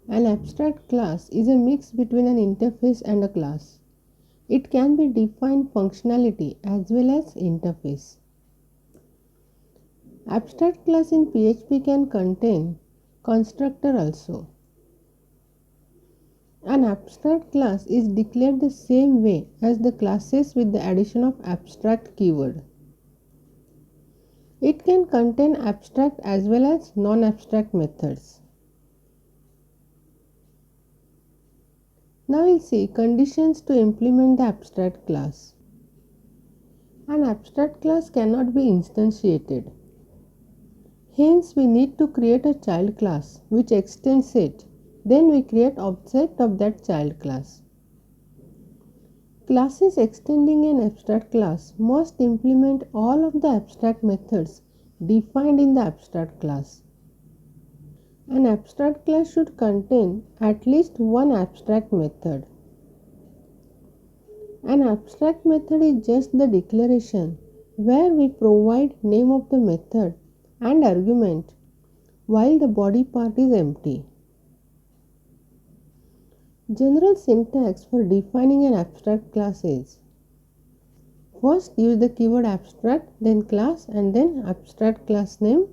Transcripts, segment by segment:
An abstract class is a mix between an interface and a class. It can be defined functionality as well as interface. Abstract class in PHP can contain constructor also. An abstract class is declared the same way as the classes with the addition of abstract keyword. It can contain abstract as well as non-abstract methods. Now we'll see conditions to implement the abstract class. An abstract class cannot be instantiated. Hence we need to create a child class which extends it. Then we create object of that child class. Classes extending an abstract class must implement all of the abstract methods defined in the abstract class. An abstract class should contain at least one abstract method. An abstract method is just the declaration where we provide name of the method and argument while the body part is empty. General syntax for defining an abstract class is: first use the keyword abstract, then class, and then abstract class name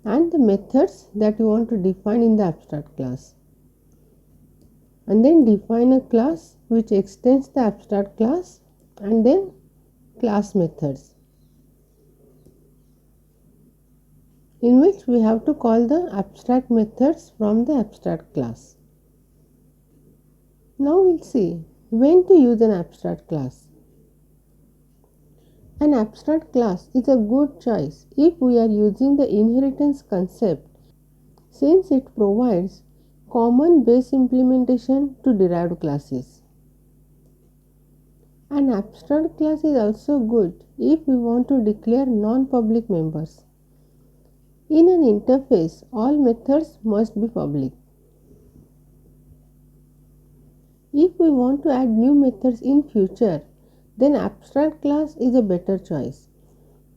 and the methods that you want to define in the abstract class. And then define a class which extends the abstract class and then class methods, in which we have to call the abstract methods from the abstract class. Now we'll see when to use an abstract class. An abstract class is a good choice if we are using the inheritance concept, since it provides common base implementation to derived classes. An abstract class is also good if we want to declare non-public members. In an interface, all methods must be public. If we want to add new methods in future, then abstract class is a better choice,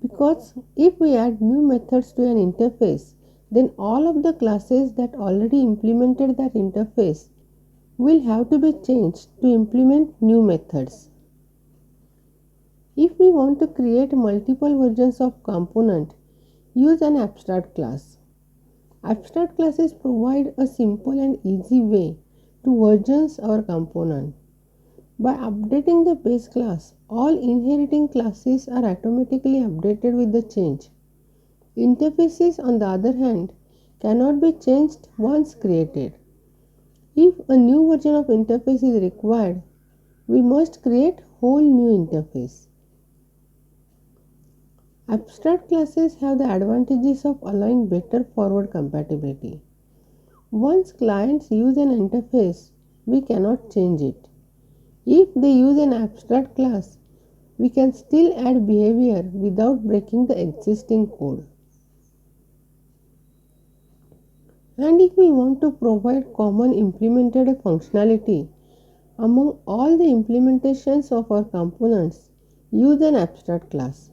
because if we add new methods to an interface, then all of the classes that already implemented that interface will have to be changed to implement new methods. If we want to create multiple versions of component, use an abstract class. Abstract classes provide a simple and easy way to versions our component. By updating the base class, all inheriting classes are automatically updated with the change. Interfaces, on the other hand, cannot be changed once created. If a new version of interface is required, we must create whole new interface. Abstract classes have the advantages of allowing better forward compatibility. Once clients use an interface, we cannot change it. If they use an abstract class, we can still add behavior without breaking the existing code. And if we want to provide common implemented functionality among all the implementations of our components, use an abstract class.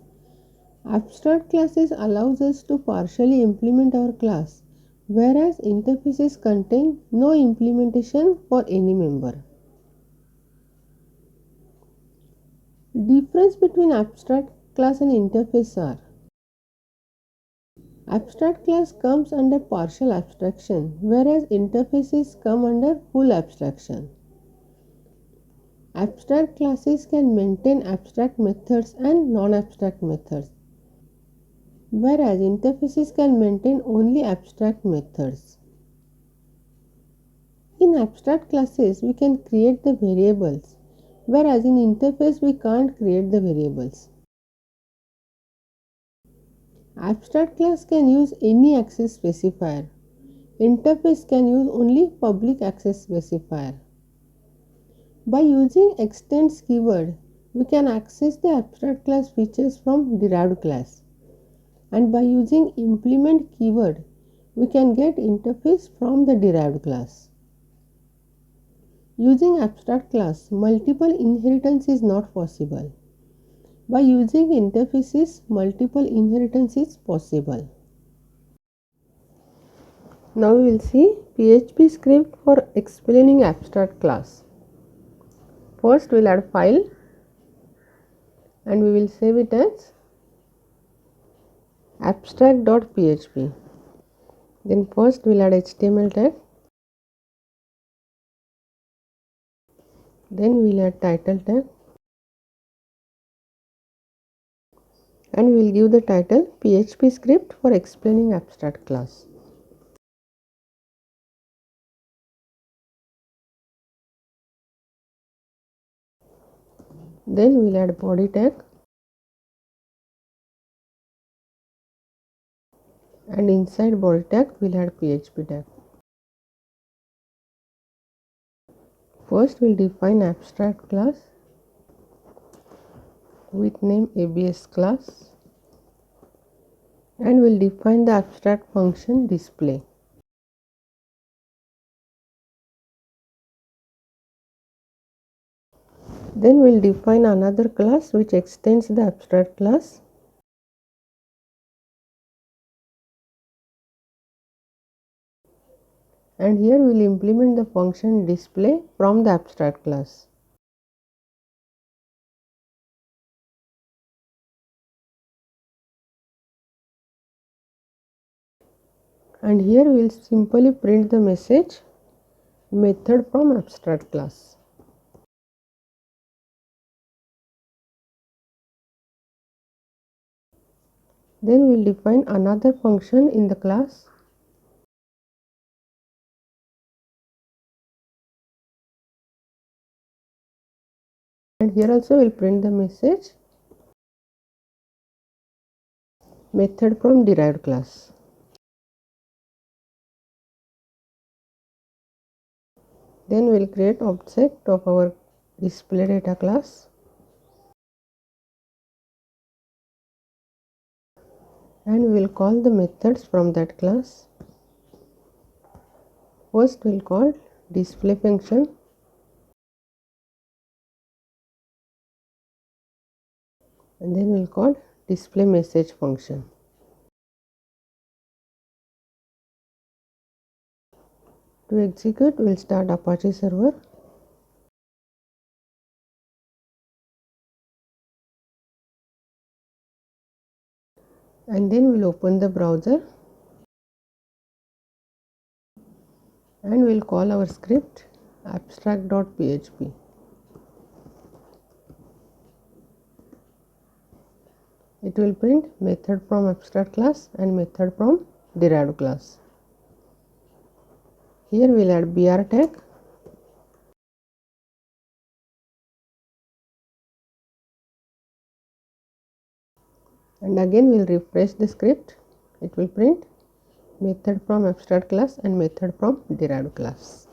Abstract classes allows us to partially implement our class, whereas interfaces contain no implementation for any member. Difference between abstract class and interface are: abstract class comes under partial abstraction, whereas interfaces come under full abstraction. Abstract classes can maintain abstract methods and non-abstract methods, whereas interfaces can maintain only abstract methods. In abstract classes, we can create the variables, whereas in interface we can't create the variables. Abstract class can use any access specifier. Interface can use only public access specifier. By using extends keyword, we can access the abstract class features from derived class. And by using implement keyword, we can get interface from the derived class. Using abstract class, multiple inheritance is not possible. By using interfaces, multiple inheritance is possible. Now we will see PHP script for explaining abstract class. First we will add file and we will save it as abstract.php. Then first we will add HTML tag. Then we will add title tag. And we will give the title PHP script for explaining abstract class. Then we will add body tag and inside body tag we will add PHP tag. First we will define abstract class with name ABS class and we will define the abstract function display. Then we will define another class which extends the abstract class. And here we will implement the function display from the abstract class. And here we will simply print the message method from abstract class. Then we will define another function in the class. And here also we will print the message method from derived class. Then we will create object of our display data class. And we will call the methods from that class. First we will call display function. And then we will call display message function. To execute, we will start Apache server. And then we will open the browser. And we will call our script abstract.php. It will print method from abstract class and method from derived class. Here we will add br tag. And again we will refresh the script. It will print method from abstract class and method from derived class.